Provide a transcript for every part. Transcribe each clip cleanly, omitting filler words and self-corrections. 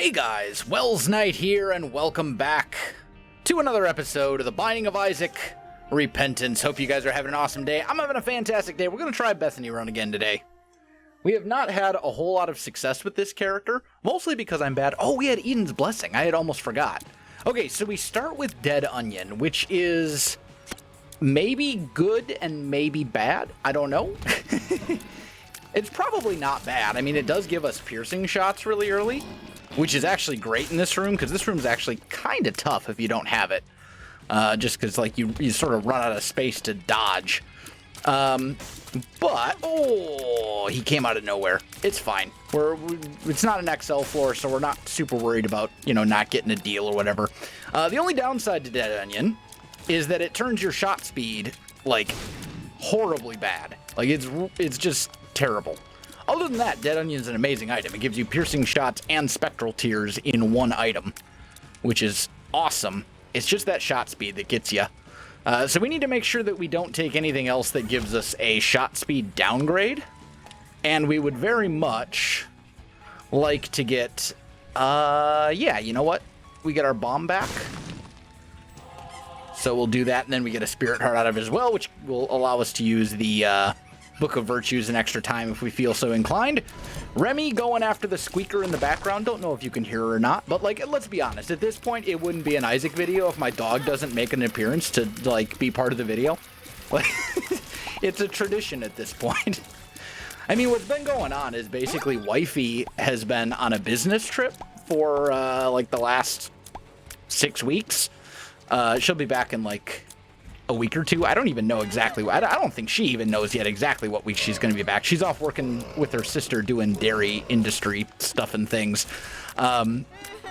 Hey guys, Welsknight here, and welcome back to another episode of The Binding of Isaac Repentance. Hope you guys are having an awesome day. I'm having a fantastic day. We're going to try Bethany run again today. We have not had a whole lot of success with this character, mostly because I'm bad. Oh, we had Eden's Blessing. I had almost forgot. Okay, so we start with Dead Onion, which is maybe good and maybe bad. I don't know. It's probably not bad. I mean, it does give us piercing shots really early, which is actually great in this room, because this room's actually kind of tough if you don't have it. Just because, like, you sort of run out of space to dodge. But, oh, he came out of nowhere. It's fine. It's not an XL floor, so we're not super worried about, not getting a deal or whatever. The only downside to Dead Onion is that it turns your shot speed, like, horribly bad. Like, it's just terrible. Other than that, Dead Onion is an amazing item. It gives you piercing shots and spectral tears in one item, which is awesome. It's just that shot speed that gets you. So we need to make sure that we don't take anything else that gives us a shot speed downgrade. And we would very much like to get, yeah, you know what? We get our bomb back. So we'll do that, and then we get a spirit heart out of it as well, which will allow us to use the, Book of Virtues an extra time if we feel so inclined. Remy going after the squeaker in the background. Don't know if you can hear her or not, but, like, let's be honest. At this point, it wouldn't be an Isaac video if my dog doesn't make an appearance to, like, be part of the video. Like, it's a tradition at this point. I mean, what's been going on is basically Wifey has been on a business trip for, like, the last 6 weeks. She'll be back in, like, a week or two. I don't even know exactly. I don't think she even knows yet exactly what week she's going to be back. She's off working with her sister doing dairy industry stuff and things.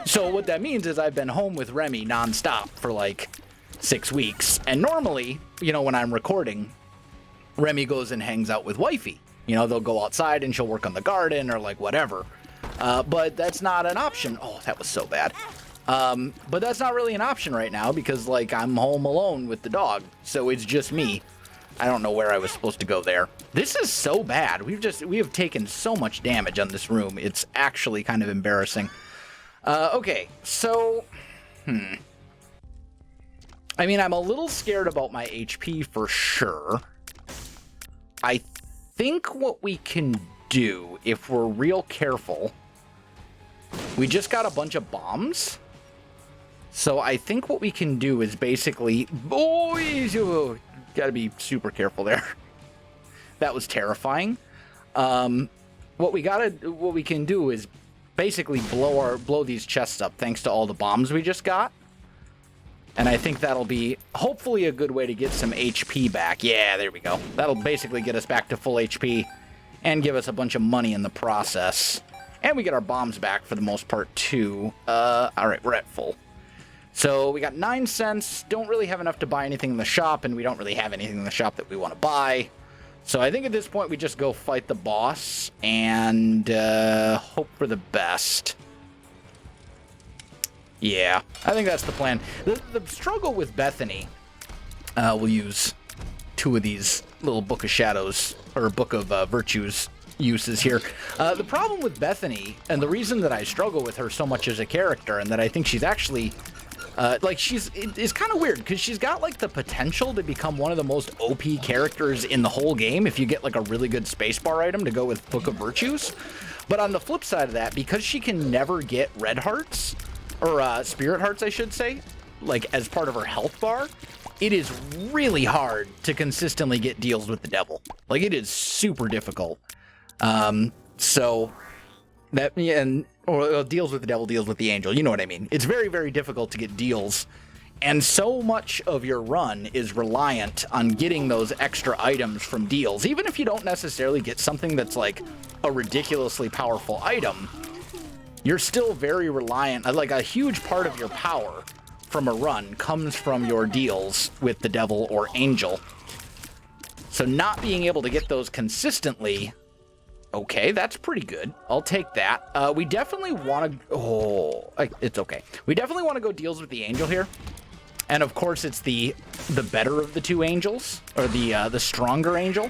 So what that means is I've been home with Remy nonstop for like 6 weeks. And normally, when I'm recording, Remy goes and hangs out with Wifey. They'll go outside and she'll work on the garden or like whatever. But that's not an option. Oh, that was so bad. But that's not really an option right now because, like, I'm home alone with the dog, so it's just me. I don't know where I was supposed to go there. This is so bad. We have taken so much damage on this room. It's actually kind of embarrassing. Okay, so, I mean, I'm a little scared about my HP for sure. I think what we can do, if we're real careful, we just got a bunch of bombs. So I think what we can do is basically... Oh, gotta be super careful there. That was terrifying. What we can do is basically blow these chests up thanks to all the bombs we just got. And I think that'll be hopefully a good way to get some HP back. Yeah, there we go. That'll basically get us back to full HP and give us a bunch of money in the process. And we get our bombs back for the most part too. Alright, we're at full. So we got 9 cents, don't really have enough to buy anything in the shop, and we don't really have anything in the shop that we want to buy. So I think at this point we just go fight the boss and hope for the best. Yeah, I think that's the plan. The struggle with Bethany, we'll use 2 of these little Book of Shadows, or Book of Virtues uses here. The problem with Bethany, and the reason that I struggle with her so much as a character, and that I think she's actually... it's kind of weird, because she's got, like, the potential to become one of the most OP characters in the whole game if you get, like, a really good spacebar item to go with Book of Virtues. But on the flip side of that, because she can never get red hearts, or spirit hearts, I should say, like, as part of her health bar, it is really hard to consistently get deals with the devil. Like, it is super difficult. So... that, yeah, or deals with the devil, deals with the angel. You know what I mean? It's very, very difficult to get deals. And so much of your run is reliant on getting those extra items from deals. Even if you don't necessarily get something that's like a ridiculously powerful item, you're still very reliant. Like, a huge part of your power from a run comes from your deals with the devil or angel. So not being able to get those consistently... Okay, that's pretty good. I'll take that. We definitely want to... Oh, it's okay. We definitely want to go deals with the angel here. And of course, it's the better of the 2 angels, or the stronger angel,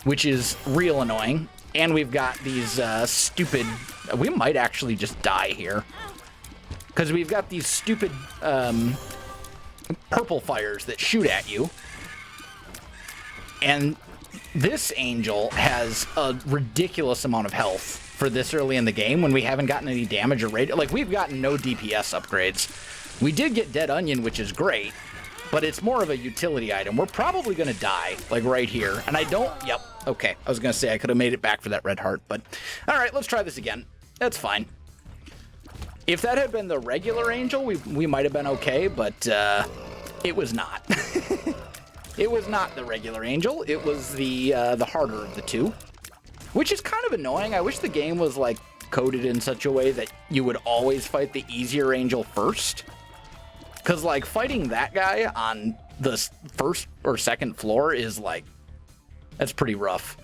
which is real annoying. And we've got these stupid... We might actually just die here. Because we've got these stupid purple fires that shoot at you. And this angel has a ridiculous amount of health for this early in the game when we haven't gotten any damage or rate. Like, we've gotten no DPS upgrades. We did get Dead Onion, which is great, but it's more of a utility item. We're probably going to die, like, right here. And I don't... Yep. Okay. I was going to say I could have made it back for that red heart, but... All right, let's try this again. That's fine. If that had been the regular angel, we might have been okay, but it was not. It was not the regular angel. It was the harder of the two, which is kind of annoying. I wish the game was, like, coded in such a way that you would always fight the easier angel first. Because, like, fighting that guy on the first or second floor is, like, that's pretty rough.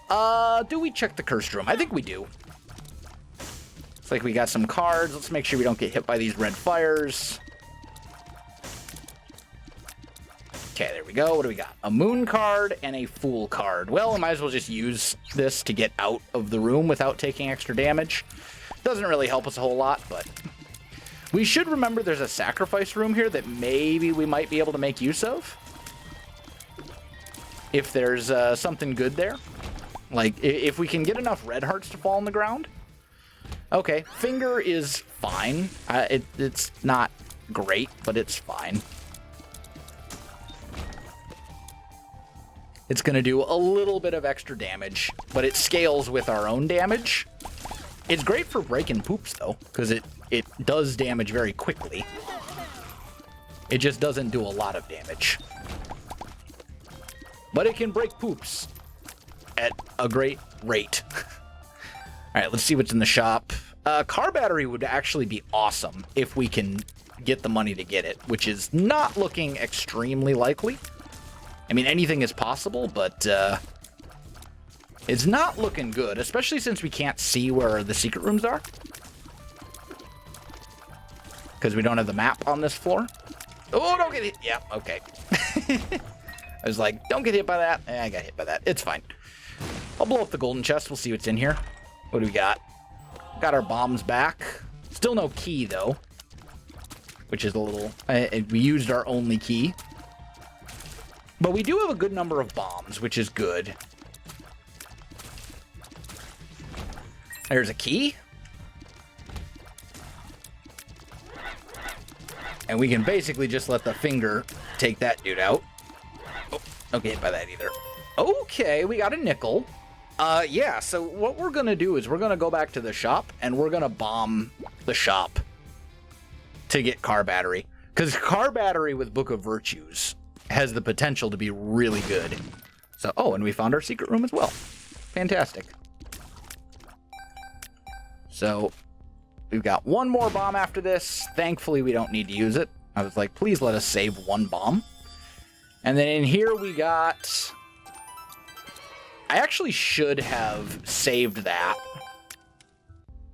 Do we check the cursed room? I think we do. It's like we got some cards. Let's make sure we don't get hit by these red fires. Okay, there we go. What do we got? A moon card and a fool card. Well, I might as well just use this to get out of the room without taking extra damage. Doesn't really help us a whole lot, but... We should remember there's a sacrifice room here that maybe we might be able to make use of. If there's something good there. Like, if we can get enough red hearts to fall on the ground. Okay, finger is fine. It's not great, but it's fine. It's going to do a little bit of extra damage, but it scales with our own damage. It's great for breaking poops, though, because it does damage very quickly. It just doesn't do a lot of damage. But it can break poops at a great rate. All right, let's see what's in the shop. Car battery would actually be awesome if we can get the money to get it, which is not looking extremely likely. I mean, anything is possible, but it's not looking good, especially since we can't see where the secret rooms are. Because we don't have the map on this floor. Oh, don't get hit. Yeah, okay. I was like, don't get hit by that. I got hit by that. It's fine. I'll blow up the golden chest. We'll see what's in here. What do we got? Got our bombs back. Still no key, though. Which is a little... we used our only key. But we do have a good number of bombs, which is good. There's a key. And we can basically just let the finger take that dude out. Oh, don't get hit by that either. Okay, we got a nickel. Yeah, so what we're going to do is we're going to go back to the shop, and we're going to bomb the shop to get car battery. Because car battery with Book of Virtues has the potential to be really good. So, oh, and we found our secret room as well. Fantastic. So, we've got one more bomb after this. Thankfully, we don't need to use it. I was like, please let us save one bomb. And then in here we got... I actually should have saved that.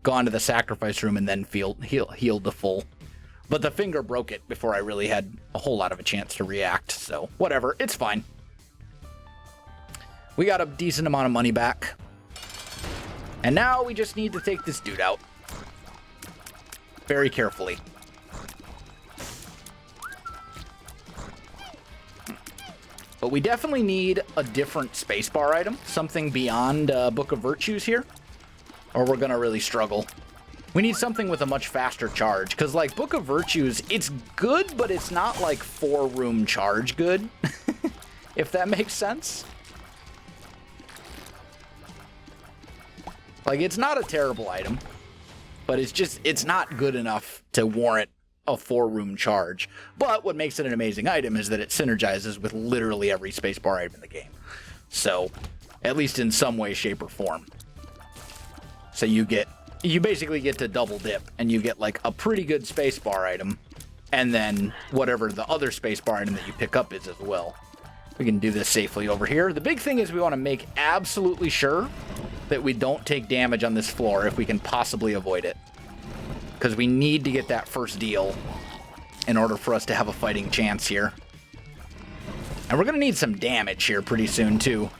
Gone to the sacrifice room and then healed the full. But the finger broke it before I really had a whole lot of a chance to react. So, whatever. It's fine. We got a decent amount of money back. And now we just need to take this dude out. Very carefully. But we definitely need a different spacebar item. Something beyond Book of Virtues here. Or we're going to really struggle. We need something with a much faster charge. Because, like, Book of Virtues, it's good, but it's not, like, 4-room charge good. If that makes sense. Like, it's not a terrible item. But it's not good enough to warrant a 4-room charge. But what makes it an amazing item is that it synergizes with literally every spacebar item in the game. So, at least in some way, shape, or form. So you basically get to double dip, and you get like a pretty good spacebar item, and then whatever the other spacebar item that you pick up is as well. We can do this safely over here. The big thing is we want to make absolutely sure that we don't take damage on this floor if we can possibly avoid it. Because we need to get that first deal in order for us to have a fighting chance here. And we're going to need some damage here pretty soon, too.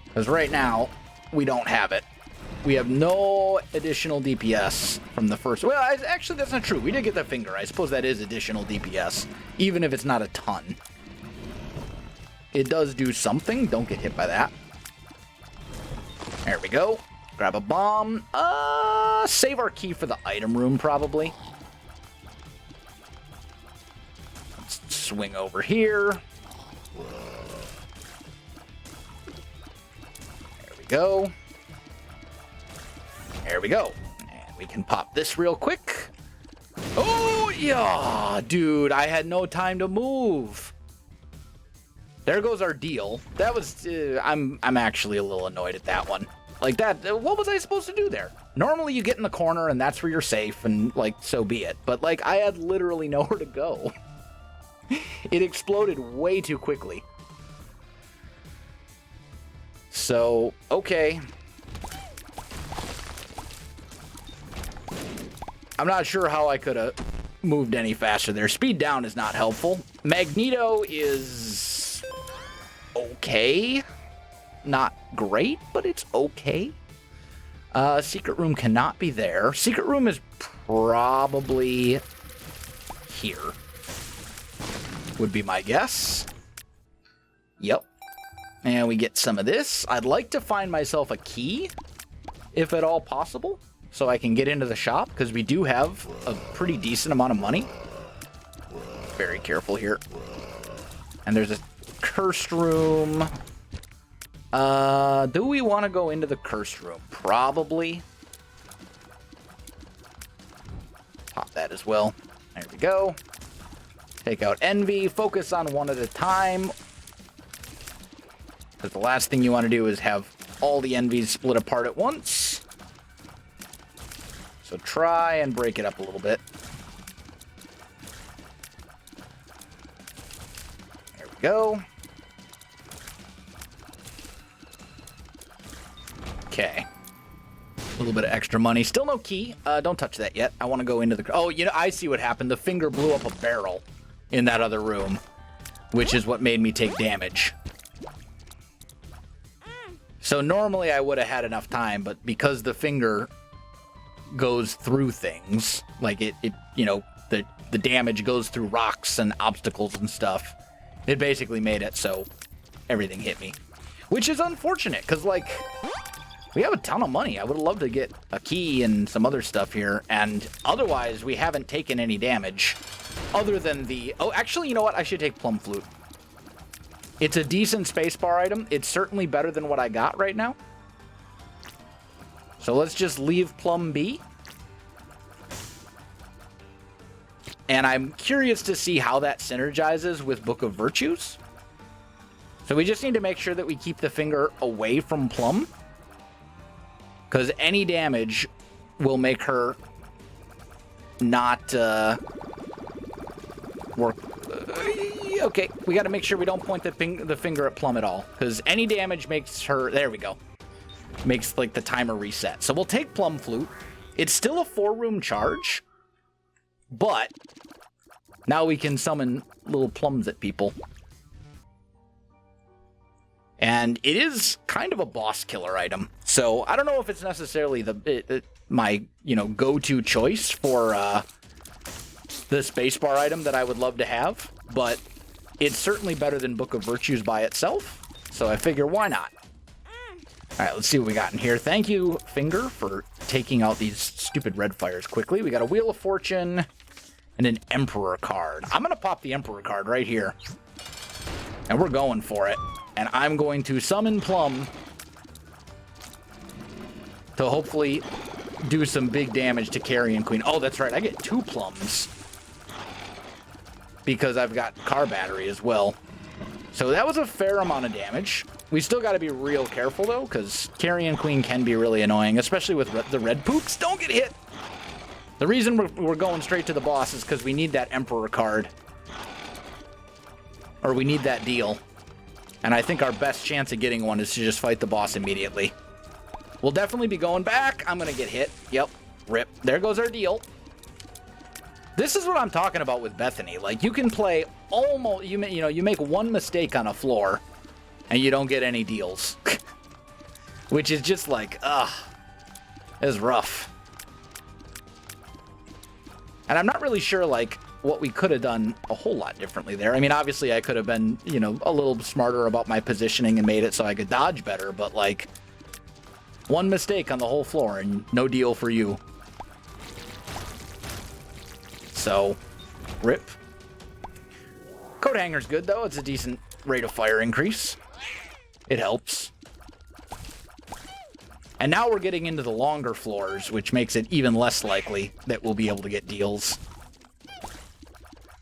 Because right now, we don't have it. We have no additional DPS from the first. Well, actually, that's not true. We did get the finger. I suppose that is additional DPS, even if it's not a ton. It does do something. Don't get hit by that. There we go. Grab a bomb. Save our key for the item room, probably. Let's swing over here. There we go. There we go. And we can pop this real quick. Oh, yeah. Dude, I had no time to move. There goes our deal. That was... I'm actually a little annoyed at that one. Like that, what was I supposed to do there? Normally you get in the corner and that's where you're safe and like, so be it. But like, I had literally nowhere to go. It exploded way too quickly. So, okay. I'm not sure how I could have moved any faster there. Speed down is not helpful. Magneto is okay. Not great, but it's okay. Secret room cannot be there. Secret room is probably here. Would be my guess. Yep. And we get some of this. I'd like to find myself a key, if at all possible, so I can get into the shop, because we do have a pretty decent amount of money. Very careful here. And there's a cursed room. Do we want to go into the cursed room? Probably. Pop that as well. There we go. Take out envy. Focus on one at a time. Because the last thing you want to do is have all the envies split apart at once. So try and break it up a little bit. There we go. Okay. A little bit of extra money. Still no key. Don't touch that yet. I want to go into the... Oh, you know, I see what happened. The finger blew up a barrel in that other room, which is what made me take damage. So normally I would have had enough time, but because the finger goes through things, like it you know, the damage goes through rocks and obstacles and stuff, it basically made it so everything hit me. Which is unfortunate, because, like... We have a ton of money. I would have loved to get a key and some other stuff here. And otherwise, we haven't taken any damage other than the... Oh, actually, you know what? I should take Plum Flute. It's a decent spacebar item. It's certainly better than what I got right now. So let's just leave Plum be. And I'm curious to see how that synergizes with Book of Virtues. So we just need to make sure that we keep the finger away from Plum. Because any damage will make her not work. Okay, we got to make sure we don't point the finger at Plum at all. Because any damage makes her... There we go. Makes, like, the timer reset. So we'll take Plum Flute. It's still a 4-room charge. But now we can summon little plums at people. And it is kind of a boss killer item. So I don't know if it's necessarily my, you know, go-to choice for the spacebar item that I would love to have. But it's certainly better than Book of Virtues by itself. So I figure, why not? All right, let's see what we got in here. Thank you, Finger, for taking out these stupid red fires quickly. We got a Wheel of Fortune and an Emperor card. I'm going to pop the Emperor card right here. And we're going for it. And I'm going to summon Plum to hopefully do some big damage to Carrion Queen. Oh, that's right. I get 2 plums because I've got car battery as well. So that was a fair amount of damage. We still got to be real careful, though, because Carrion Queen can be really annoying, especially with the red poops. Don't get hit. The reason we're going straight to the boss is because we need that Emperor card. Or we need that deal. And I think our best chance of getting one is to just fight the boss immediately. We'll definitely be going back. I'm going to get hit. Yep. Rip. There goes our deal. This is what I'm talking about with Bethany. Like, you can play almost... You make one mistake on a floor, and you don't get any deals. Which is just like, it's rough. And I'm not really sure, like, what we could have done a whole lot differently there. I mean, obviously I could have been, you know, a little smarter about my positioning and made it so I could dodge better, but, like, one mistake on the whole floor and no deal for you. So, rip. Coat hanger's good, though. It's a decent rate of fire increase. It helps. And now we're getting into the longer floors, which makes it even less likely that we'll be able to get deals.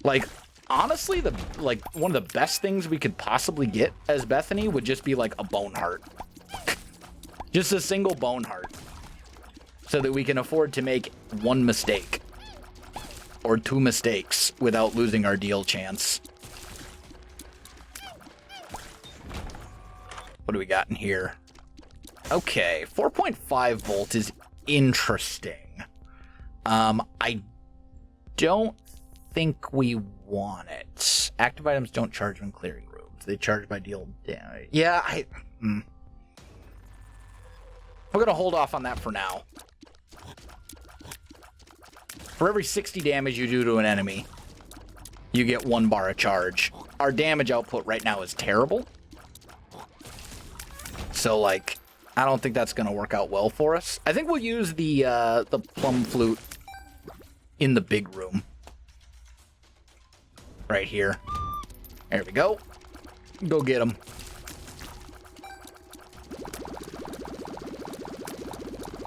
Like, honestly, one of the best things we could possibly get as Bethany would just be like a bone heart. Just a single bone heart. So that we can afford to make one mistake. Or two mistakes without losing our deal chance. What do we got in here? Okay, 4.5 volt is interesting. I don't think we want it. Active items don't charge when clearing rooms. They charge by deal damage. Yeah, we're gonna hold off on that for now. For every 60 damage you do to an enemy, you get 1 bar of charge. Our damage output right now is terrible. So, like, I don't think that's gonna work out well for us. I think we'll use the plum flute in the big room. Right here. There we go. Go get him.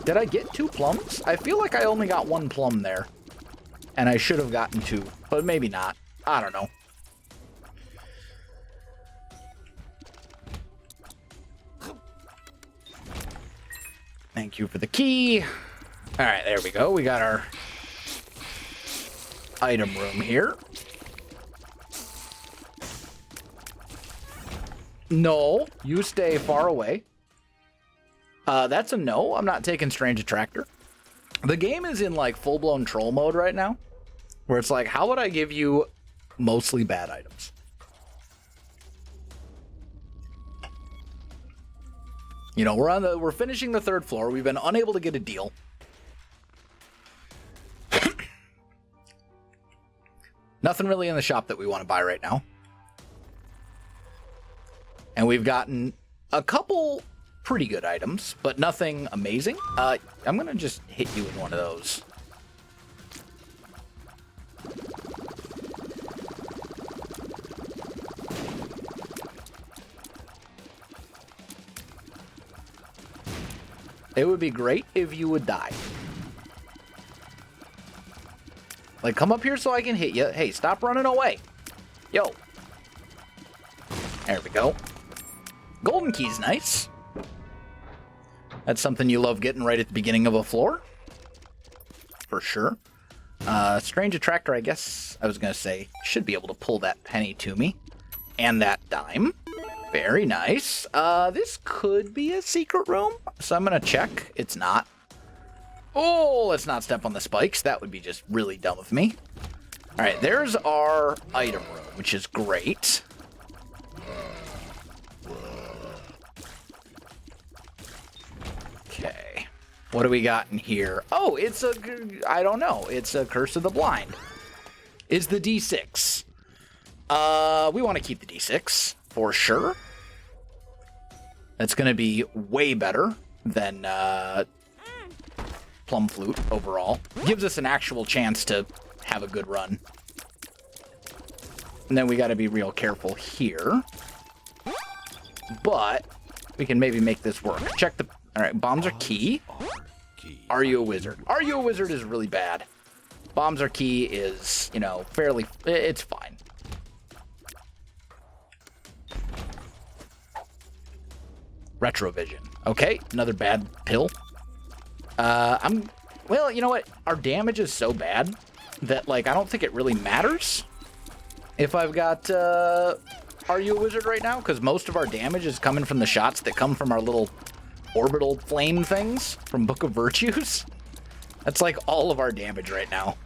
Did I get 2 plums? I feel like I only got 1 plum there. And I should have gotten 2, but maybe not. I don't know. Thank you for the key. All right, there we go. We got our item room here. No, you stay far away. That's a no. I'm not taking Strange Attractor. The game is in, like, full-blown troll mode right now, where it's like, how would I give you mostly bad items? You know, we're finishing the 3rd floor. We've been unable to get a deal. Nothing really in the shop that we want to buy right now. And we've gotten a couple pretty good items, but nothing amazing. I'm going to just hit you in one of those. It would be great if you would die. Like, come up here so I can hit you. Hey, stop running away. Yo. There we go. Golden key's nice. That's something you love getting right at the beginning of a floor. For sure. Strange Attractor, I guess I was going to say, should be able to pull that penny to me. And that dime. Very nice. This could be a secret room, so I'm going to check. It's not. Oh, let's not step on the spikes. That would be just really dumb of me. All right, there's our item room, which is great. Okay. What do we got in here? Oh, it's a... I don't know. It's a Curse of the Blind. Is the D6. We want to keep the D6, for sure. That's going to be way better than Plum Flute overall. Gives us an actual chance to have a good run. And then we got to be real careful here. But we can maybe make this work. Check the... All right, bombs are key. Are you a wizard? Are you a wizard is really bad. Bombs are key is, you know, fairly... It's fine. Retrovision. Okay, another bad pill. Well, you know what? Our damage is so bad that, like, I don't think it really matters if I've got, Are You a Wizard right now? Because most of our damage is coming from the shots that come from our little orbital flame things from Book of Virtues. That's, like, all of our damage right now.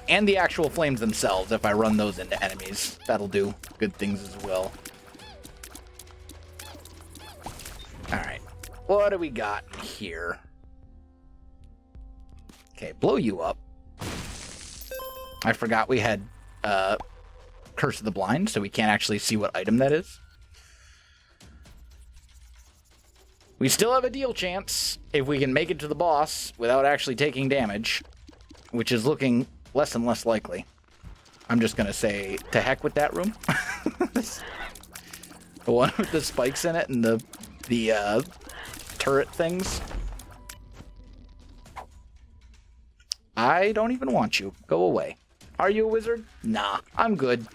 And the actual flames themselves, if I run those into enemies. That'll do good things as well. what do we got here? Okay, blow you up. I forgot we had Curse of the Blind, so we can't actually see what item that is. We still have a deal chance if we can make it to the boss without actually taking damage, which is looking less and less likely. I'm just going to say, to heck with that room. The one with the spikes in it and the turret things. I don't even want you. Go away. Are you a wizard? Nah, I'm good.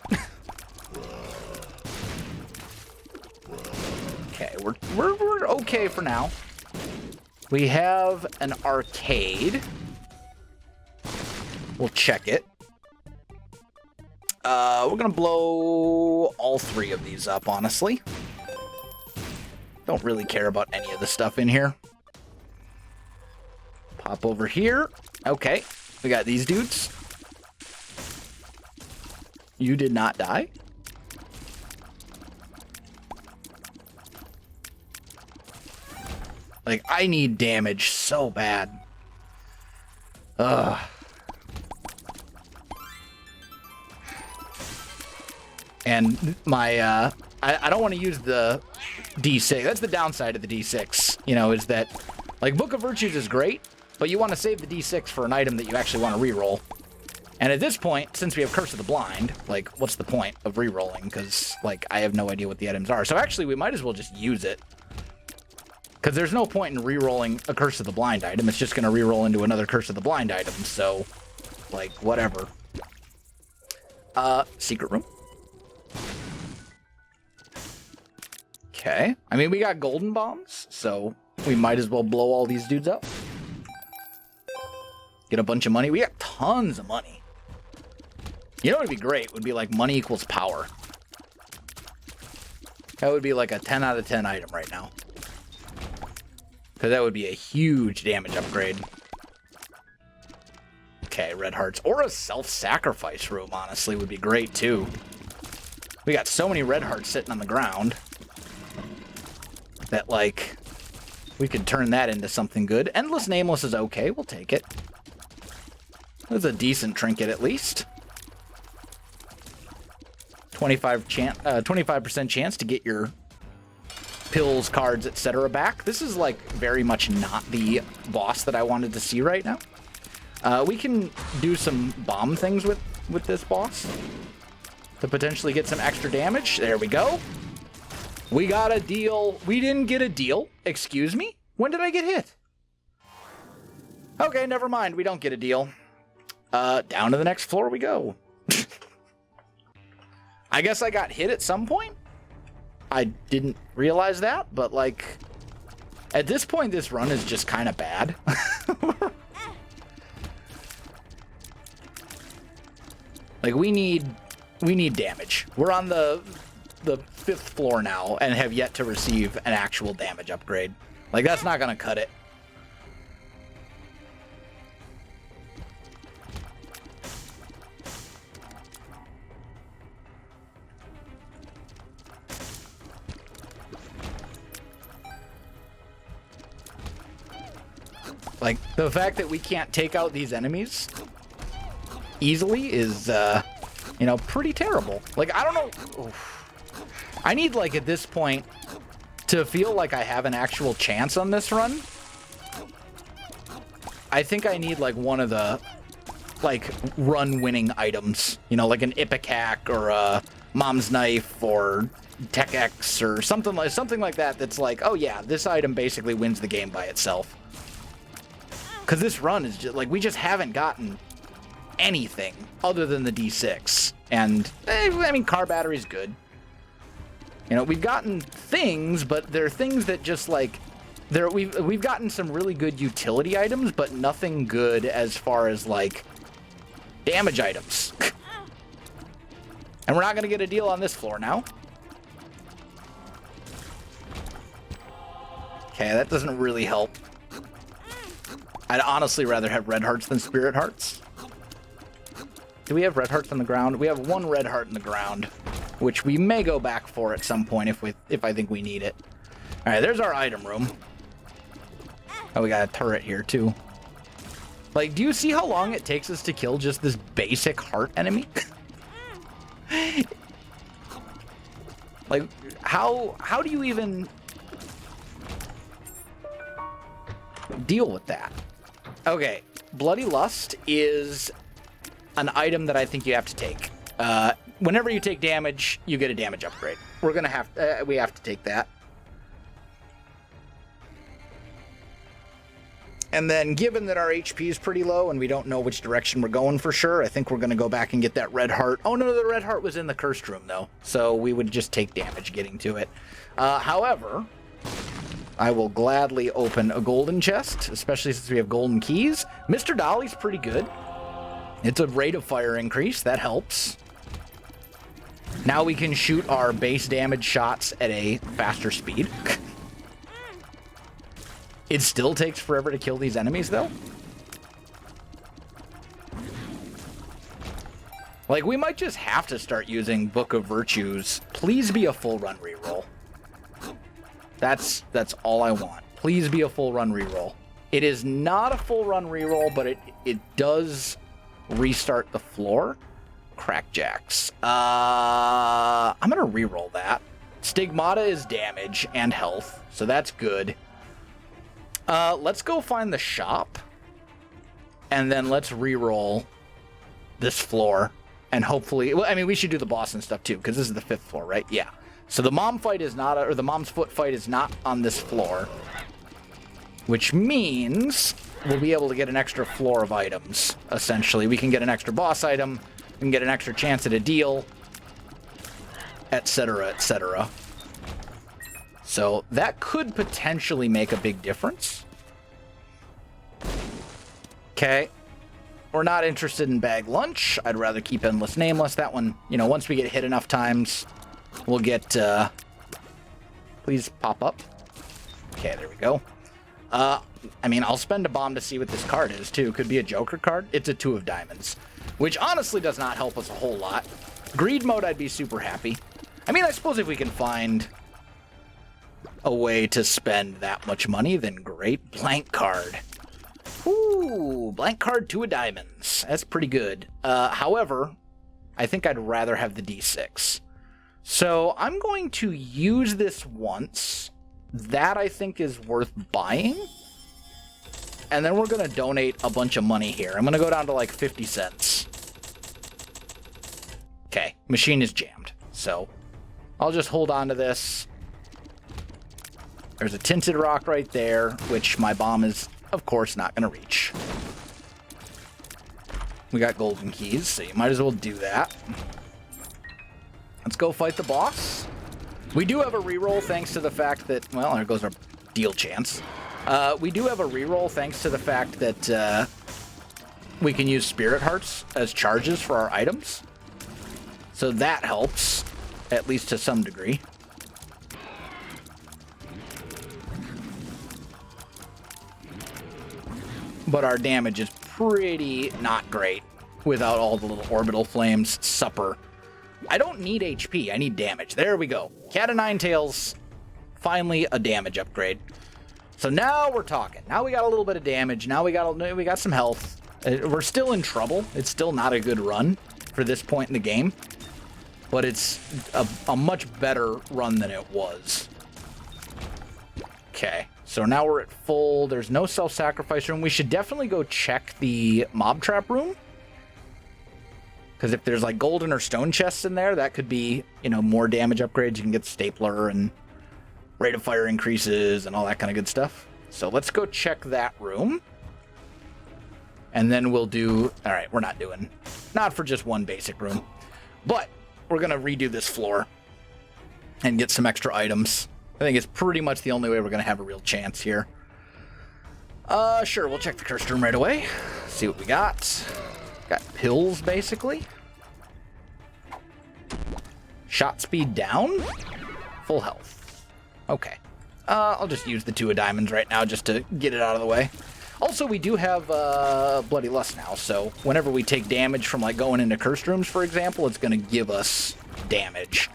Okay, we're okay for now. We have an arcade. We'll check it. We're gonna blow all three of these up, honestly. Don't really care about any of the stuff in here. Pop over here. Okay, we got these dudes. You did not die. Like, I need damage so bad. Ugh. And my, I don't want to use the D6. That's the downside of the D6, you know, is that, like, Book of Virtues is great, but you want to save the D6 for an item that you actually want to reroll. And at this point, since we have Curse of the Blind, like, what's the point of rerolling? Because, like, I have no idea what the items are. So actually, we might as well just use it. Because there's no point in rerolling a Curse of the Blind item. It's just going to reroll into another Curse of the Blind item. So, like, whatever. Secret room. Okay. I mean, we got golden bombs, so we might as well blow all these dudes up. Get a bunch of money. We got tons of money. You know what would be great? Would be like money equals power. That would be like a 10 out of 10 item right now. Because that would be a huge damage upgrade. Okay, red hearts. Or a self-sacrifice room, honestly, would be great, too. We got so many red hearts sitting on the ground that, like, we could turn that into something good. Endless Nameless is okay. We'll take it. That's a decent trinket, at least. 25% chance to get your pills, cards, etc. back. This is, like, very much not the boss that I wanted to see right now. We can do some bomb things with this boss to potentially get some extra damage. There we go. We got a deal. We didn't get a deal. Excuse me? When did I get hit? Okay, never mind. We don't get a deal. Down to the next floor we go. I guess I got hit at some point. I didn't realize that, but, like, at this point, this run is just kind of bad. Like, we need damage. We're on the 5th floor now and have yet to receive an actual damage upgrade. Like, that's not gonna cut it. Like, the fact that we can't take out these enemies easily is, you know, pretty terrible. Like, I don't know. Oof. I need, like, at this point, to feel like I have an actual chance on this run. I think I need, like, one of the, like, run-winning items. You know, like an Ipecac or a Mom's Knife or Tech X or something like that that's like, oh yeah, this item basically wins the game by itself. Because this run is just, like, we just haven't gotten anything other than the D6. And, I mean, car battery's good. You know, we've gotten things, but they're things that just, like, we've gotten some really good utility items, but nothing good as far as, like, damage items. And we're not going to get a deal on this floor now. Okay, that doesn't really help. I'd honestly rather have red hearts than spirit hearts. Do we have red hearts on the ground? We have one red heart in the ground, which we may go back for at some point if I think we need it. All right, there's our item room. Oh, we got a turret here, too. Like, do you see how long it takes us to kill just this basic heart enemy? Like, how do you even deal with that? Okay, Bloody Lust is an item that I think you have to take. Whenever you take damage, you get a damage upgrade. We're gonna have we have to take that. And then, given that our HP is pretty low and we don't know which direction we're going for sure, I think we're going to go back and get that red heart. Oh, no, the red heart was in the cursed room, though. So we would just take damage getting to it. However, I will gladly open a golden chest, especially since we have golden keys. Mr. Dolly's pretty good. It's a rate of fire increase. That helps. Now we can shoot our base damage shots at a faster speed. It still takes forever to kill these enemies, though. Like, we might just have to start using Book of Virtues. Please be a full run reroll. That's all I want. Please be a full run reroll. It is not a full run reroll, but it does restart the floor. Crackjacks. I'm gonna reroll that. Stigmata is damage and health, so that's good. Let's go find the shop, and then let's reroll this floor, and hopefully, well, I mean, we should do the boss and stuff too, because this is the 5th floor, right? Yeah. So the mom fight is not, or the mom's foot fight is not on this floor, which means we'll be able to get an extra floor of items, essentially. We can get an extra boss item, we can get an extra chance at a deal, etc., etc. So that could potentially make a big difference. Okay. We're not interested in bag lunch. I'd rather keep Endless Nameless. That one, you know, once we get hit enough times, we'll get, please pop up. Okay, there we go. I mean, I'll spend a bomb to see what this card is, too. Could be a Joker card. It's a 2 of diamonds, which honestly does not help us a whole lot. Greed mode, I'd be super happy. I mean, I suppose if we can find a way to spend that much money, then great. Blank card. Ooh, blank card, 2 of diamonds. That's pretty good. However, I think I'd rather have the D6. So I'm going to use this once. That I think is worth buying. And then we're going to donate a bunch of money here. I'm going to go down to like 50 cents. Okay, machine is jammed. So I'll just hold on to this. There's a tinted rock right there, which my bomb is, of course, not going to reach. We got golden keys, so you might as well do that. Let's go fight the boss. We do have a reroll thanks to the fact that, well, there goes our deal chance. We do have a reroll thanks to the fact that we can use spirit hearts as charges for our items. So that helps, at least to some degree. But our damage is pretty not great without all the little orbital flames. Supper. I don't need HP, I need damage. There we go. Cat of Nine Tails, finally a damage upgrade. So now we're talking. Now we got a little bit of damage. Now we got some health. We're still in trouble. It's still not a good run for this point in the game. But it's a much better run than it was. Okay. So now we're at full. There's no self-sacrifice room. We should definitely go check the mob trap room. Because if there's like golden or stone chests in there, that could be, you know, more damage upgrades. You can get stapler and rate of fire increases and all that kind of good stuff. So let's go check that room. And then we'll do... All right, we're not for just one basic room. But we're going to redo this floor and get some extra items. I think it's pretty much the only way we're going to have a real chance here. Sure, we'll check the cursed room right away. See what we got. Got pills, basically. Shot speed down. Full health. Okay. I'll just use the 2 of diamonds right now just to get it out of the way. Also, we do have Bloody Lust now, so whenever we take damage from like going into cursed rooms, for example, it's going to give us damage,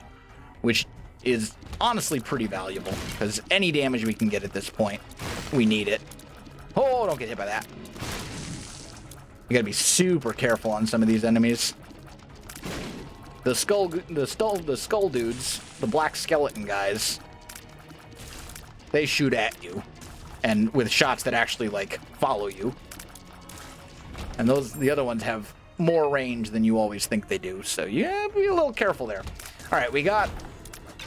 which is honestly pretty valuable, because any damage we can get at this point, we need it. Oh, don't get hit by that. You gotta be super careful on some of these enemies. The skull dudes, the black skeleton guys, they shoot at you, and with shots that actually like follow you. And the other ones have more range than you always think they do. So yeah, be a little careful there. All right, we got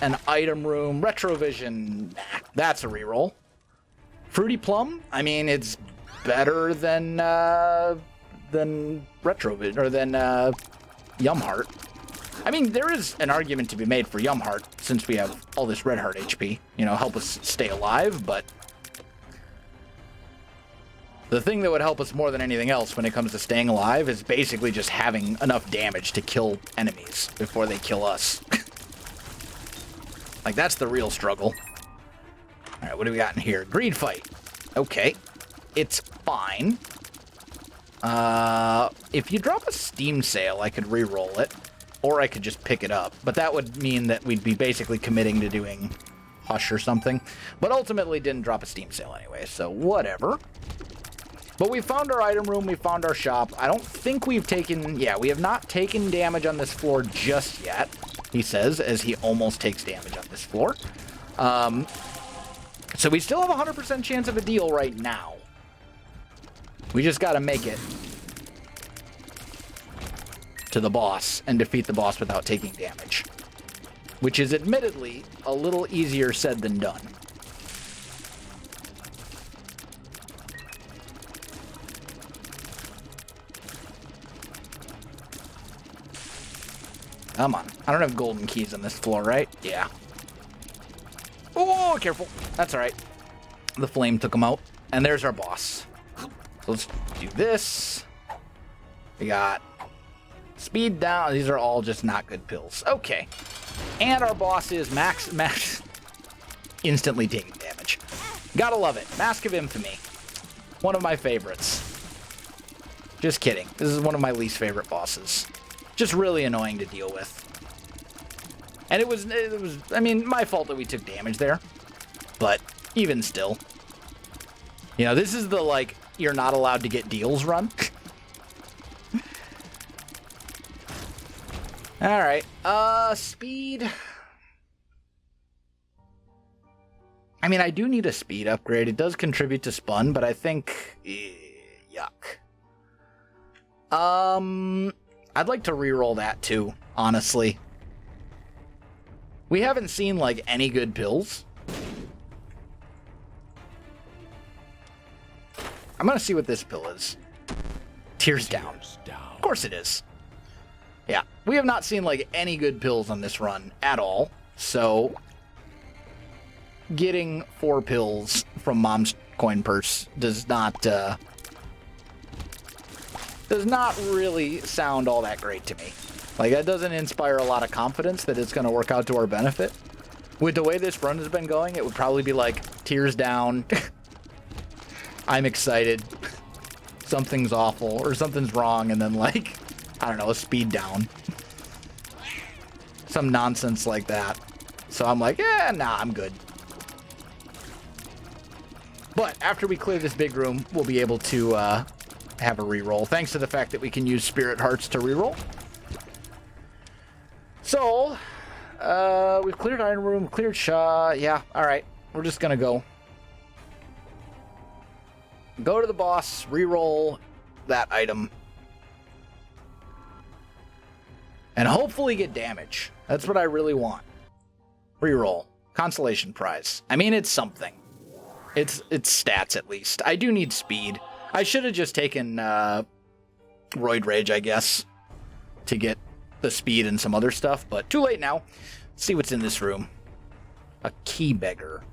an item room, retrovision. Nah, that's a reroll. Fruity plum. I mean, it's better than retrovision or than Yum Heart. I mean, there is an argument to be made for Yum Heart since we have all this red heart HP. You know, help us stay alive, but the thing that would help us more than anything else when it comes to staying alive is basically just having enough damage to kill enemies before they kill us. Like, that's the real struggle. All right, what do we got in here? Greed fight. Okay. It's fine. If you drop a steam sail, I could re-roll it. Or I could just pick it up. But that would mean that we'd be basically committing to doing Hush or something. But ultimately didn't drop a steam sail anyway, so whatever. But we found our item room, we found our shop. I don't think we've taken... Yeah, we have not taken damage on this floor just yet, he says, as he almost takes damage on this floor. So we still have a 100% chance of a deal right now. We just gotta make it to the boss and defeat the boss without taking damage. Which is admittedly a little easier said than done. Come on. I don't have golden keys on this floor, right? Yeah. Oh, careful. That's all right. The flame took him out. And there's our boss. So let's do this. We got speed down. These are all just not good pills. Okay. And our boss is max instantly taking damage. Gotta love it. Mask of Infamy. One of my favorites. Just kidding. This is one of my least favorite bosses. Just really annoying to deal with. And it was, I mean, my fault that we took damage there. But even still. You know, this is the, like, you're not allowed to get deals run. Alright, speed. I mean, I do need a speed upgrade. It does contribute to spun, but I think... yuck. I'd like to reroll that too, honestly. We haven't seen, like, any good pills. I'm gonna see what this pill is. Tears down. Of course it is. Yeah, we have not seen, like, any good pills on this run at all. So, getting 4 pills from Mom's coin purse does not really sound all that great to me. Like, that doesn't inspire a lot of confidence that it's going to work out to our benefit. With the way this run has been going, it would probably be like, tears down, I'm excited, something's awful, or something's wrong, and then, like, I don't know, a speed down. Some nonsense like that. So I'm like, nah, I'm good. But after we clear this big room, we'll be able to have a reroll, thanks to the fact that we can use Spirit Hearts to reroll. So, we've cleared Iron Room, cleared Shaw. Yeah, alright. We're just gonna go. Go to the boss, reroll that item. And hopefully get damage. That's what I really want. Reroll. Consolation prize. I mean, it's something. It's stats, at least. I do need speed. I should have just taken Roid Rage, I guess, to get the speed and some other stuff, but too late now. Let's see what's in this room. A key beggar.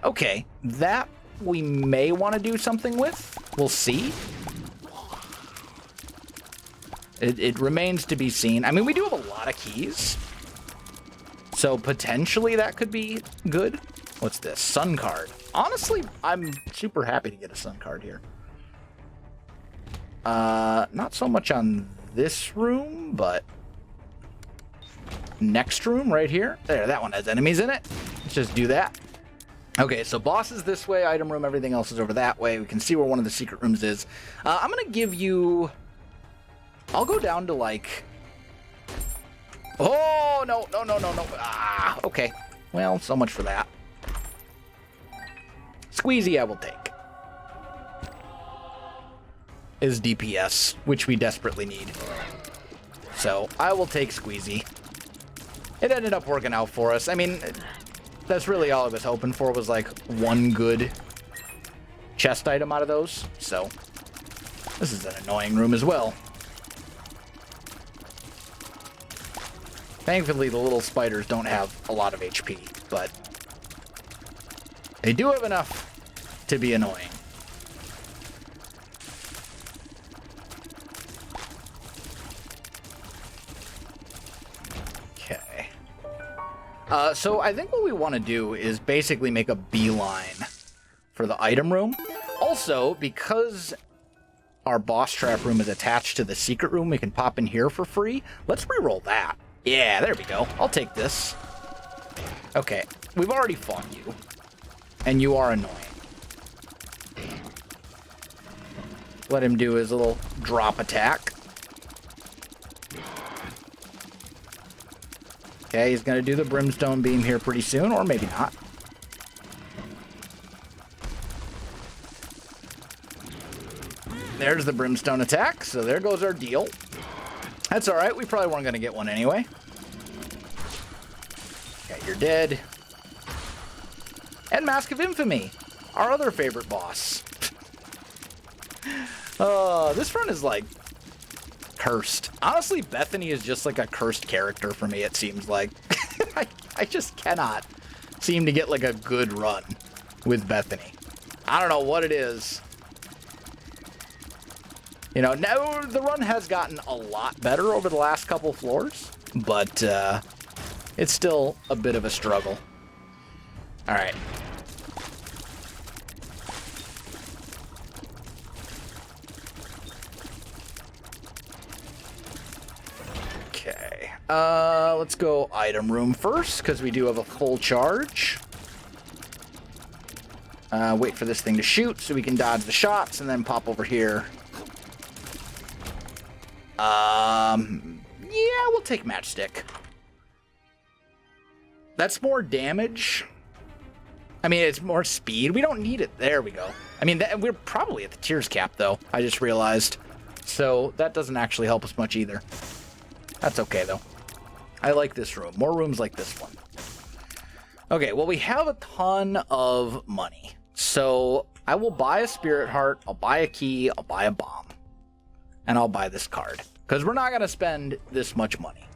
Okay, that we may want to do something with. We'll see. It remains to be seen. I mean, we do have a lot of keys, so potentially that could be good. What's this? Sun card. Honestly, I'm super happy to get a sun card here. Not so much on this room, but next room right here. There, that one has enemies in it. Let's just do that. Okay, so boss is this way, item room, everything else is over that way. We can see where one of the secret rooms is. I'm going to give you... I'll go down to, like... Oh, no. Ah, okay. Well, so much for that. Squeezy I will take. Is DPS, which we desperately need. So, I will take Squeezy. It ended up working out for us. I mean... That's really all I was hoping for, was like one good chest item out of those. So, this is an annoying room as well. Thankfully, the little spiders don't have a lot of HP, but they do have enough to be annoying. So I think what we want to do is basically make a beeline for the item room. Also, because our boss trap room is attached to the secret room, we can pop in here for free. Let's reroll that. Yeah, there we go. I'll take this. Okay, we've already fought you, and you are annoying. Let him do his little drop attack. Okay, he's going to do the brimstone beam here pretty soon, or maybe not. There's the brimstone attack, so there goes our deal. That's alright, we probably weren't going to get one anyway. Okay, you're dead. And Mask of Infamy, our other favorite boss. This run is like... cursed. Honestly, Bethany is just like a cursed character for me, it seems like. I just cannot seem to get like a good run with Bethany. I don't know what it is. You know, now the run has gotten a lot better over the last couple floors, but it's still a bit of a struggle. All right. Let's go item room first, because we do have a full charge. Wait for this thing to shoot so we can dodge the shots, and then pop over here. Yeah, we'll take matchstick. That's more damage. I mean, it's more speed. We don't need it. There we go. I mean, we're probably at the tears cap, though. I just realized. So that doesn't actually help us much either. That's okay, though. I like this room. More rooms like this one. Okay, well, we have a ton of money. So I will buy a spirit heart, I'll buy a key, I'll buy a bomb. And I'll buy this card. Because we're not going to spend this much money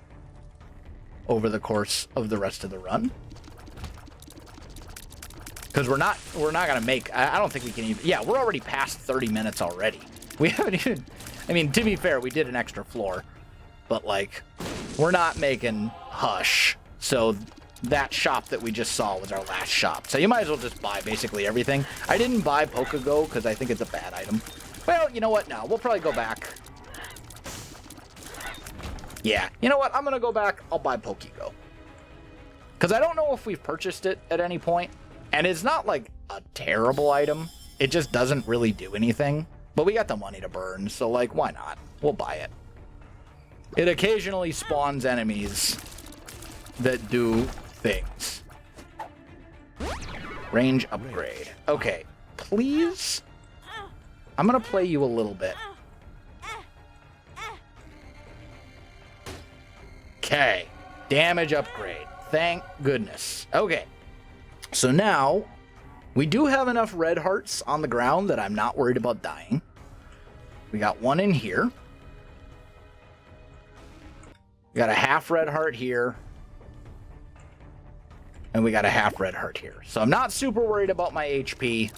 over the course of the rest of the run. Because we're not going to make... I don't think we can even... Yeah, we're already past 30 minutes already. We haven't even... I mean, to be fair, we did an extra floor. But, like, we're not making Hush. So that shop that we just saw was our last shop. So you might as well just buy basically everything. I didn't buy Pokégo because I think it's a bad item. Well, you know what? No, we'll probably go back. Yeah, you know what? I'm going to go back. I'll buy Pokégo. Because I don't know if we've purchased it at any point. And it's not, like, a terrible item. It just doesn't really do anything. But we got the money to burn, so, like, why not? We'll buy it. It occasionally spawns enemies that do things. Range upgrade. Okay, please? I'm going to play you a little bit. Okay, damage upgrade. Thank goodness. Okay, so now we do have enough red hearts on the ground that I'm not worried about dying. We got one in here. We got a half red heart here. And we got a half red heart here. So I'm not super worried about my HP.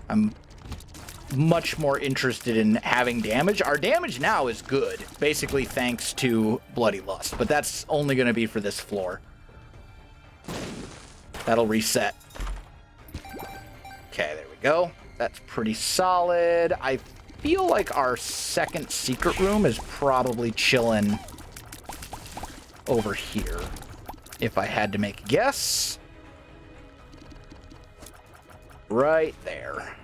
I'm much more interested in having damage. Our damage now is good, basically thanks to Bloody Lust. But that's only going to be for this floor. That'll reset. Okay, there we go. That's pretty solid. I feel like our second secret room is probably chilling over here, if I had to make a guess. Right there.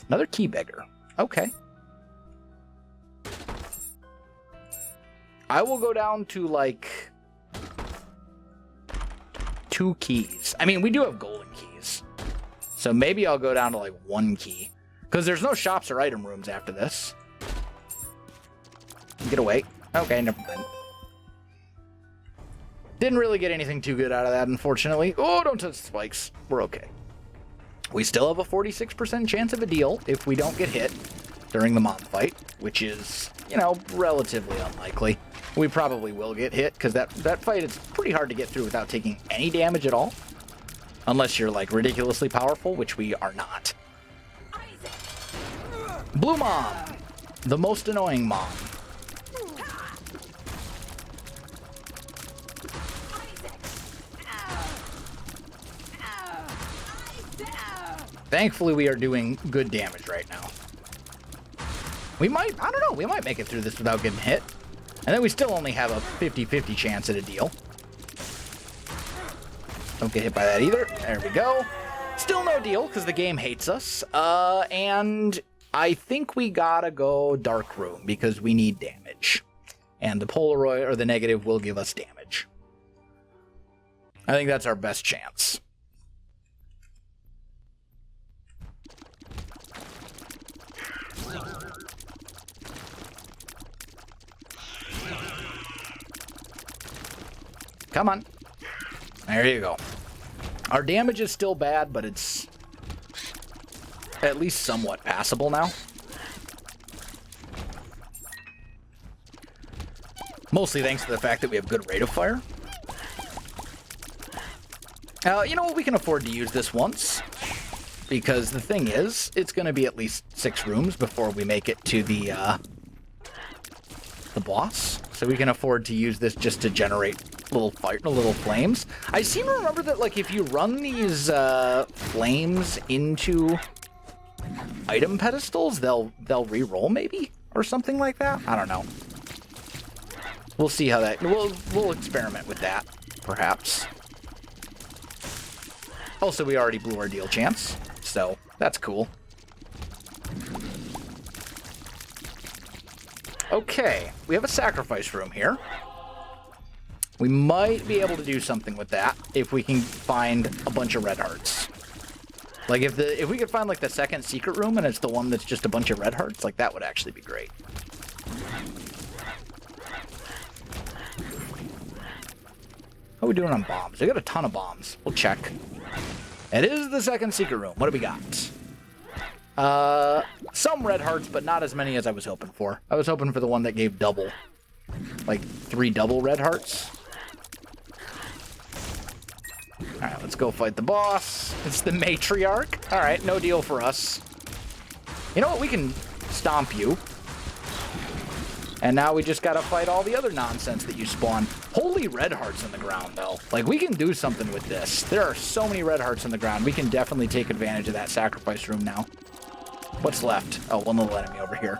Another key beggar. Okay. I will go down to, like, 2 keys. I mean, we do have golden keys. So maybe I'll go down to, like, 1 key. Because there's no shops or item rooms after this. Get away. Okay, never mind. Didn't really get anything too good out of that, unfortunately. Oh, don't touch the spikes. We're okay. We still have a 46% chance of a deal if we don't get hit during the mom fight, which is, you know, relatively unlikely. We probably will get hit, because that fight is pretty hard to get through without taking any damage at all. Unless you're, like, ridiculously powerful, which we are not. Blue Mom! The most annoying mom. Thankfully, we are doing good damage right now. We might, I don't know, we might make it through this without getting hit. And then we still only have a 50-50 chance at a deal. Don't get hit by that either. There we go. Still no deal, because the game hates us. And I think we gotta go Dark Room, because we need damage. And the Polaroid, or the negative, will give us damage. I think that's our best chance. Come on. There you go. Our damage is still bad, but it's at least somewhat passable now. Mostly thanks to the fact that we have good rate of fire. You know what? We can afford to use this once. Because the thing is, it's going to be at least 6 rooms before we make it to the boss. So we can afford to use this just to generate little flames. I seem to remember that, like, if you run these flames into item pedestals, they'll re-roll maybe or something like that. I don't know. We'll see how that. We'll experiment with that, perhaps. Also, we already blew our deal chance, so that's cool. Okay, we have a sacrifice room here. We might be able to do something with that if we can find a bunch of red hearts. Like, if we could find, like, the second secret room and it's the one that's just a bunch of red hearts, like, that would actually be great. How are we doing on bombs? We got a ton of bombs. We'll check. It is the second secret room. What do we got? Some red hearts, but not as many as I was hoping for. I was hoping for the one that gave double. Like, 3 double red hearts. Alright, let's go fight the boss. It's the matriarch. Alright, no deal for us. You know what? We can stomp you. And now we just gotta fight all the other nonsense that you spawn. Holy red hearts in the ground, though. Like, we can do something with this. There are so many red hearts in the ground. We can definitely take advantage of that sacrifice room now. What's left? Oh, one little enemy over here.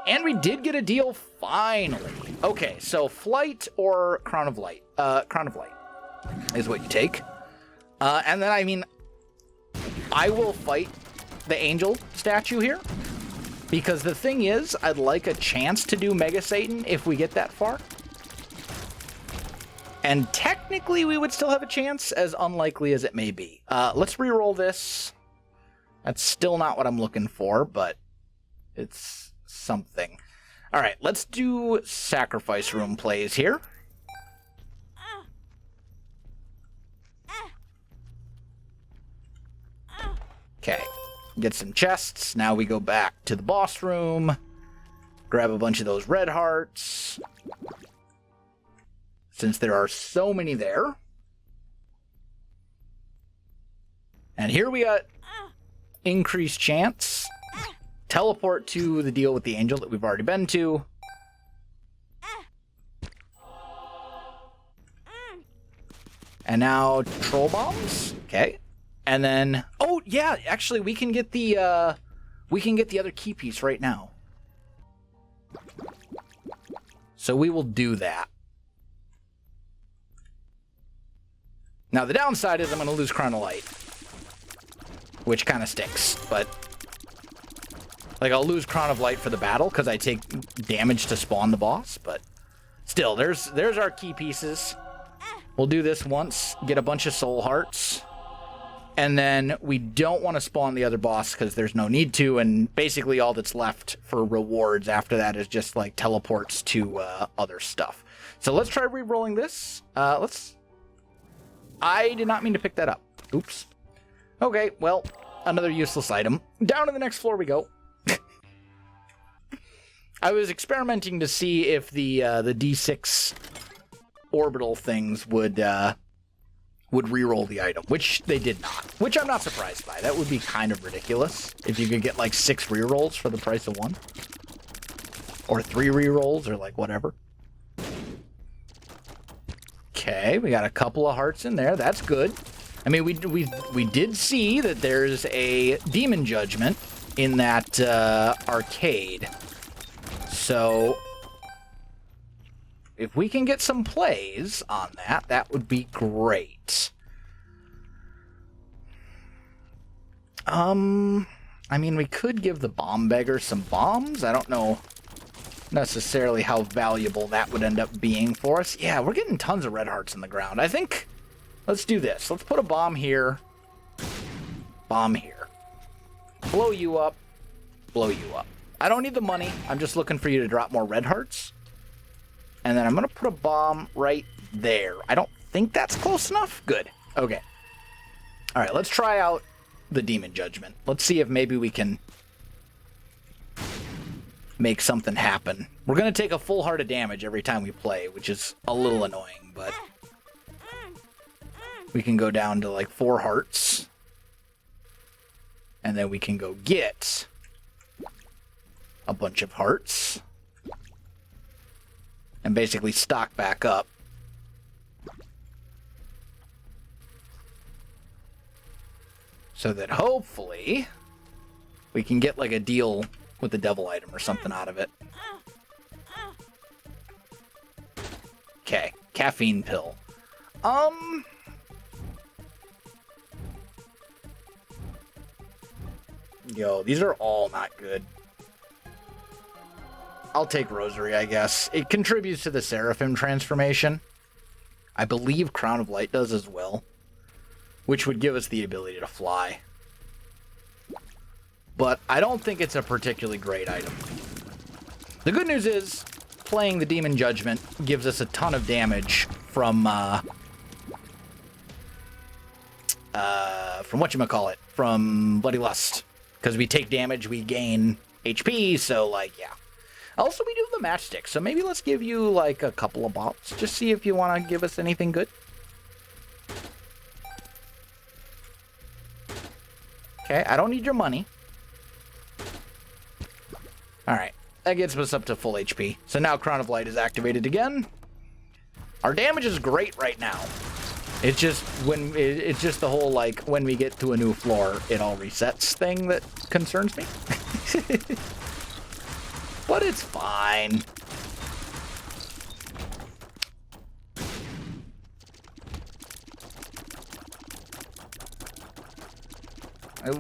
And we did get a deal, finally. Okay, so Flight or Crown of Light. Crown of Light is what you take. And then, I mean, I will fight the angel statue here. Because the thing is, I'd like a chance to do Mega Satan if we get that far. And technically, we would still have a chance, as unlikely as it may be. Let's re-roll this. That's still not what I'm looking for, but it's something. All right, let's do sacrifice room plays here. Okay, get some chests. Now we go back to the boss room. Grab a bunch of those red hearts. Since there are so many there. And here we got increased chance. Teleport to the deal with the angel that we've already been to. And now troll bombs. Okay. And then, oh yeah, actually we can get the other key piece right now. So we will do that. Now, the downside is I'm going to lose Crown of Light, which kind of stinks, but... Like, I'll lose Crown of Light for the battle because I take damage to spawn the boss, but still, there's our key pieces. We'll do this once, get a bunch of soul hearts, and then we don't want to spawn the other boss because there's no need to, and basically all that's left for rewards after that is just, like, teleports to other stuff. So let's try re-rolling this. I did not mean to pick that up. Oops. Okay, well, another useless item. Down to the next floor we go. I was experimenting to see if the D6 orbital things would re-roll the item, which they did not, which I'm not surprised by. That would be kind of ridiculous if you could get like 6 re-rolls for the price of 1. Or 3 re-rolls, or like whatever. Okay, we got a couple of hearts in there. That's good. I mean, we did see that there's a demon judgment in that arcade. So, if we can get some plays on that, that would be great. I mean, we could give the bomb beggar some bombs. I don't know necessarily how valuable that would end up being for us. Yeah, we're getting tons of red hearts in the ground. I think, let's do this. Let's put a bomb here. Bomb here. Blow you up. Blow you up. I don't need the money. I'm just looking for you to drop more red hearts. And then I'm going to put a bomb right there. I don't think that's close enough. Good. Okay. All right, let's try out the demon judgment. Let's see if maybe we can make something happen. We're going to take a full heart of damage every time we play, which is a little annoying, but we can go down to like 4 hearts. And then we can go get a bunch of hearts and basically stock back up. So that hopefully we can get like a deal with the devil item or something out of it. Okay, caffeine pill. Yo, these are all not good. I'll take Rosary, I guess. It contributes to the Seraphim transformation. I believe Crown of Light does as well, which would give us the ability to fly. But I don't think it's a particularly great item. The good news is, playing the Demon Judgment gives us a ton of damage from whatchamacallit, from Bloody Lust. Because we take damage, we gain HP, so, like, yeah. Also, we do the matchstick, so maybe let's give you, like, a couple of bops. Just see if you want to give us anything good. Okay, I don't need your money. Alright, that gets us up to full HP. So now Crown of Light is activated again. Our damage is great right now. It's just it's just the whole, like, when we get to a new floor, it all resets thing that concerns me. But it's fine.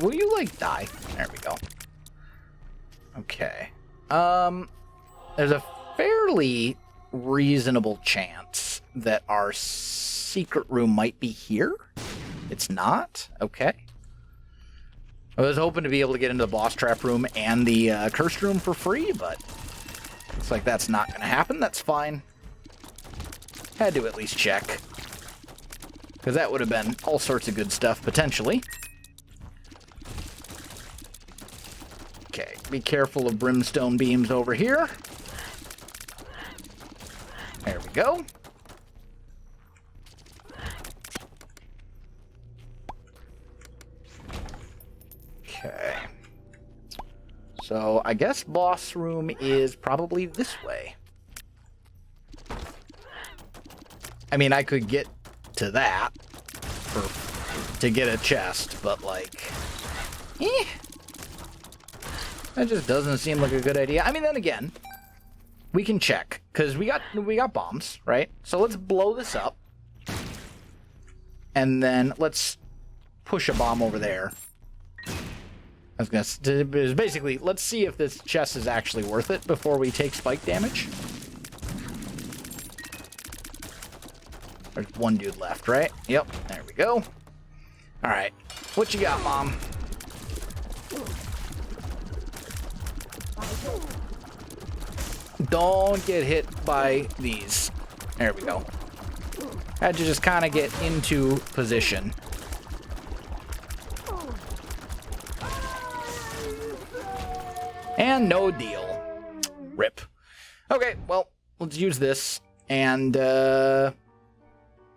Will you, like, die? There we go. Okay. There's a fairly reasonable chance that our secret room might be here. It's not? Okay. I was hoping to be able to get into the boss trap room and the cursed room for free, but looks like that's not going to happen. That's fine. Had to at least check, because that would have been all sorts of good stuff, potentially. Okay, be careful of brimstone beams over here. There we go. Okay. So, I guess boss room is probably this way. I mean, I could get to that to get a chest, but, like, that just doesn't seem like a good idea. I mean, then again, we can check, because we got bombs, right? So let's blow this up. And then let's push a bomb over there. I was going to... Basically, let's see if this chest is actually worth it before we take spike damage. There's one dude left, right? Yep, there we go. Alright, what you got, Mom? Don't get hit by these. There we go. Had to just kind of get into position. And no deal. Rip. Okay, well, let's use this. And,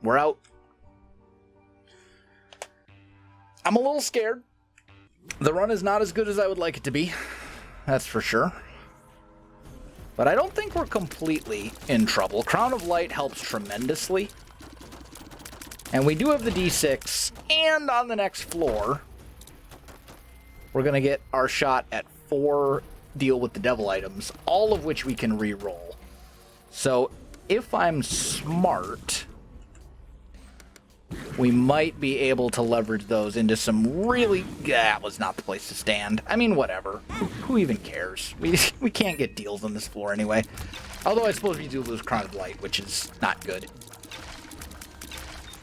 we're out. I'm a little scared. The run is not as good as I would like it to be. That's for sure. But I don't think we're completely in trouble. Crown of Light helps tremendously. And we do have the D6. And on the next floor, we're going to get our shot at 4 deal with the devil items, all of which we can re-roll. So if I'm smart, we might be able to leverage those into some really... That was not the place to stand. I mean, whatever. Who even cares? We can't get deals on this floor anyway. Although I suppose we do lose Crown of Light, which is not good.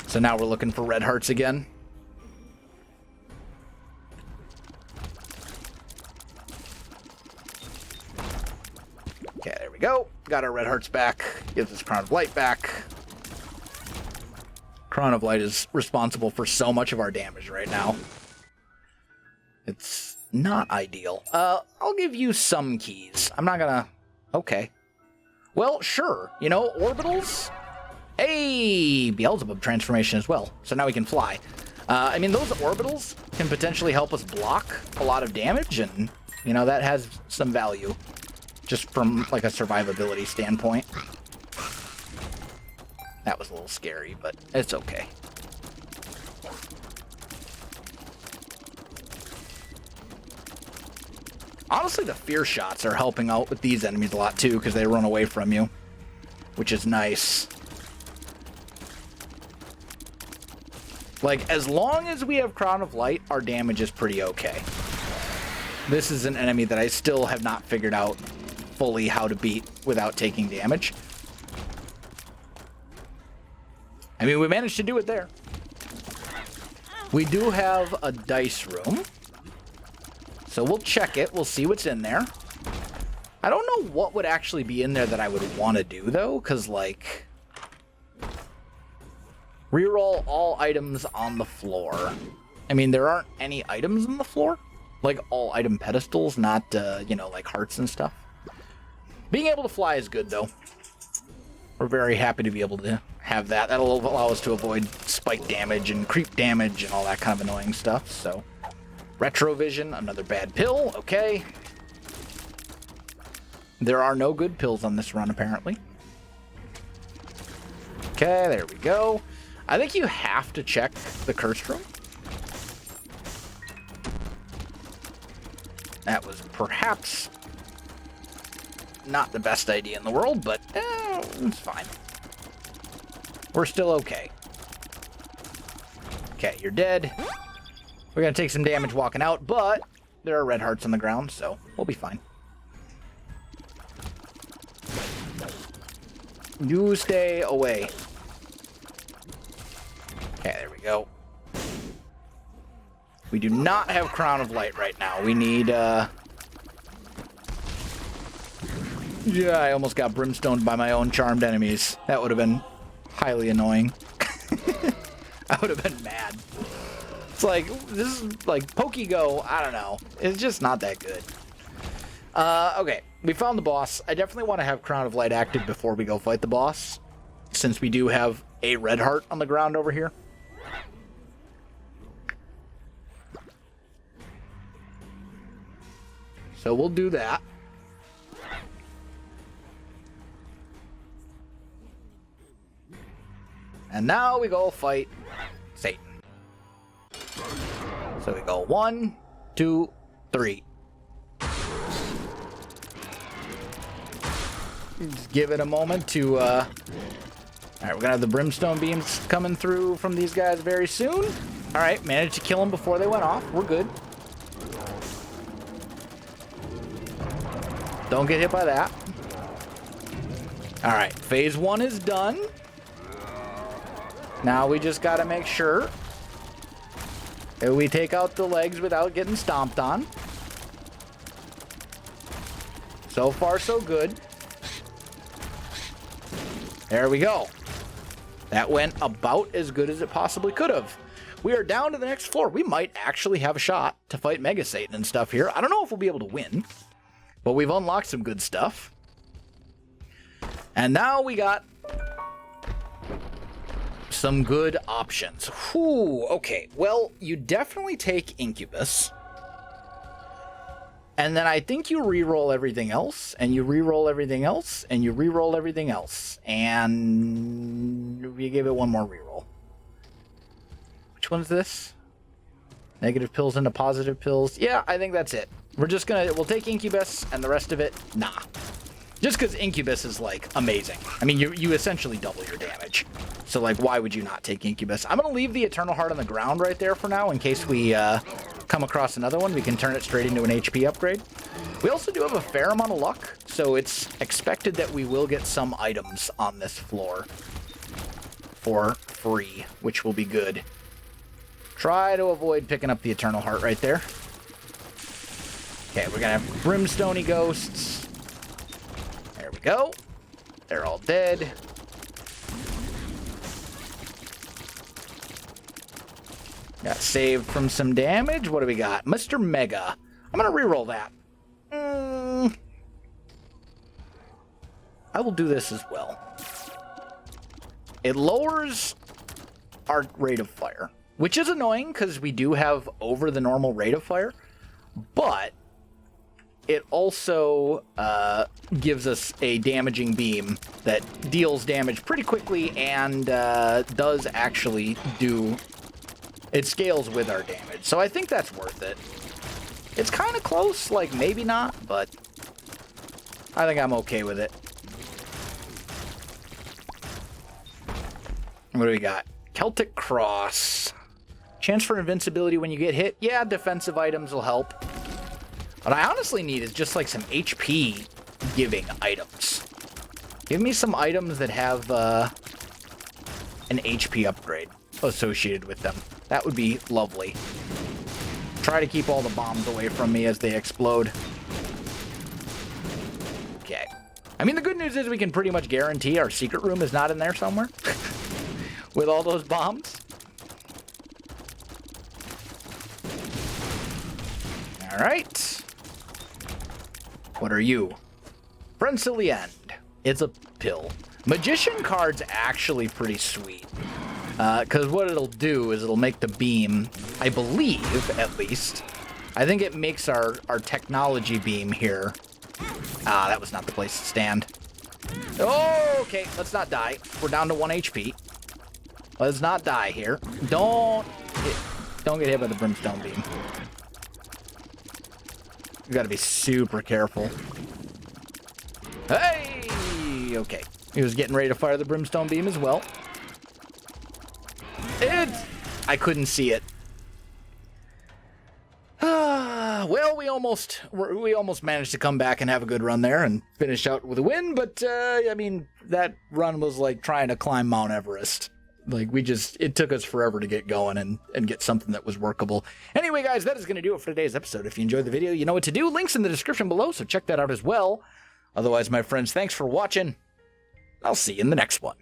So now we're looking for red hearts again. Okay, there we go. Got our red hearts back. Gives us Crown of Light back. Crown of Light is responsible for so much of our damage right now. It's not ideal. I'll give you some keys. I'm not gonna... Okay. Well, sure. You know, orbitals? Hey! Beelzebub transformation as well. So now we can fly. I mean, those orbitals can potentially help us block a lot of damage, and, you know, that has some value. Just from, like, a survivability standpoint. That was a little scary, but it's okay. Honestly, the fear shots are helping out with these enemies a lot, too, because they run away from you. Which is nice. Like, as long as we have Crown of Light, our damage is pretty okay. This is an enemy that I still have not figured out fully how to beat without taking damage. I mean, we managed to do it there. We do have a dice room. So we'll check it. We'll see what's in there. I don't know what would actually be in there that I would want to do, though. Because, like... Reroll all items on the floor. I mean, there aren't any items on the floor. Like, all item pedestals, not, you know, like hearts and stuff. Being able to fly is good, though. We're very happy to be able to have that. That'll allow us to avoid spike damage and creep damage and all that kind of annoying stuff, so... Retrovision, another bad pill, okay. There are no good pills on this run, apparently. Okay, there we go. I think you have to check the cursed room. That was perhaps not the best idea in the world, but it's fine. We're still okay. Okay, you're dead. We're going to take some damage walking out, but there are red hearts on the ground, so we'll be fine. You stay away. Okay, there we go. We do not have Crown of Light right now. We need, Yeah, I almost got brimstoned by my own charmed enemies. That would have been highly annoying. I would have been mad. It's like, this is like Pokego, I don't know. It's just not that good. Okay, we found the boss. I definitely want to have Crown of Light active before we go fight the boss, since we do have a red heart on the ground over here. So we'll do that. And now we go fight Satan. So we go 1, 2, 3. Just give it a moment to All right, we're gonna have the brimstone beams coming through from these guys very soon. All right, managed to kill them before they went off. We're good. Don't get hit by that. All right, phase 1 is done. Now we just gotta make sure that we take out the legs without getting stomped on. So far, so good. There we go. That went about as good as it possibly could have. We are down to the next floor. We might actually have a shot to fight Mega Satan and stuff here. I don't know if we'll be able to win, but we've unlocked some good stuff. And now we got some good options. Whew, okay. Well, you definitely take Incubus. And then I think you re-roll everything else, and you re-roll everything else, and you re-roll everything else. And we give it one more re-roll. Which one's this? Negative pills into positive pills. Yeah, I think that's it. We'll take Incubus, and the rest of it, nah. Just because Incubus is, like, amazing. I mean, you essentially double your damage. So, like, why would you not take Incubus? I'm going to leave the Eternal Heart on the ground right there for now in case we come across another one. We can turn it straight into an HP upgrade. We also do have a fair amount of luck, so it's expected that we will get some items on this floor for free, which will be good. Try to avoid picking up the Eternal Heart right there. Okay, we're going to have Brimstoney Ghosts. There we go. They're all dead. Got saved from some damage. What do we got? Mr. Mega. I'm going to reroll that. I will do this as well. It lowers our rate of fire, which is annoying because we do have over the normal rate of fire, but it also gives us a damaging beam that deals damage pretty quickly and does actually do... It scales with our damage, so I think that's worth it. It's kind of close, like maybe not, but I think I'm okay with it. What do we got? Celtic Cross. Chance for invincibility when you get hit. Yeah, defensive items will help. What I honestly need is just like some HP giving items. Give me some items that have an HP upgrade associated with them. That would be lovely. Try to keep all the bombs away from me as they explode. Okay. I mean, the good news is we can pretty much guarantee our secret room is not in there somewhere. With all those bombs. Alright. What are you? Frencilliend. It's a pill. Magician card's actually pretty sweet. Because what it'll do is it'll make the beam, I believe, at least. I think it makes our technology beam here. Ah, that was not the place to stand. Oh, okay, let's not die. We're down to 1 HP. Let's not die here. Don't get hit by the brimstone beam. You gotta be super careful. Hey! Okay. He was getting ready to fire the brimstone beam as well. I couldn't see it. Well, we almost managed to come back and have a good run there and finish out with a win, but I mean, that run was like trying to climb Mount Everest. Like, it took us forever to get going and get something that was workable. Anyway, guys, that is going to do it for today's episode. If you enjoyed the video, you know what to do. Links in the description below, so check that out as well. Otherwise, my friends, thanks for watching. I'll see you in the next one.